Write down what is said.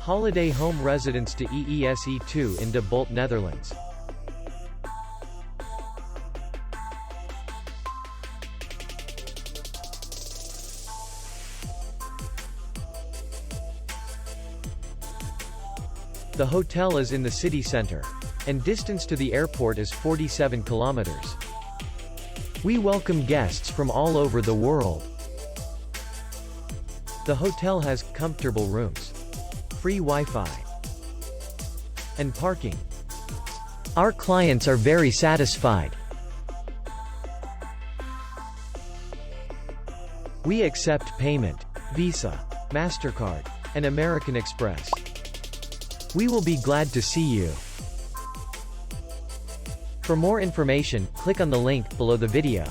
Holiday Home Residence De Eese 2 in De Bult, Netherlands. The hotel is in the city center, and distance to the airport is 47 kilometers. We welcome guests from all over the world. The hotel has comfortable rooms, free Wi-Fi, and parking. Our clients are very satisfied. We accept payment, Visa, MasterCard, and American Express. We will be glad to see you. For more information, click on the link below the video.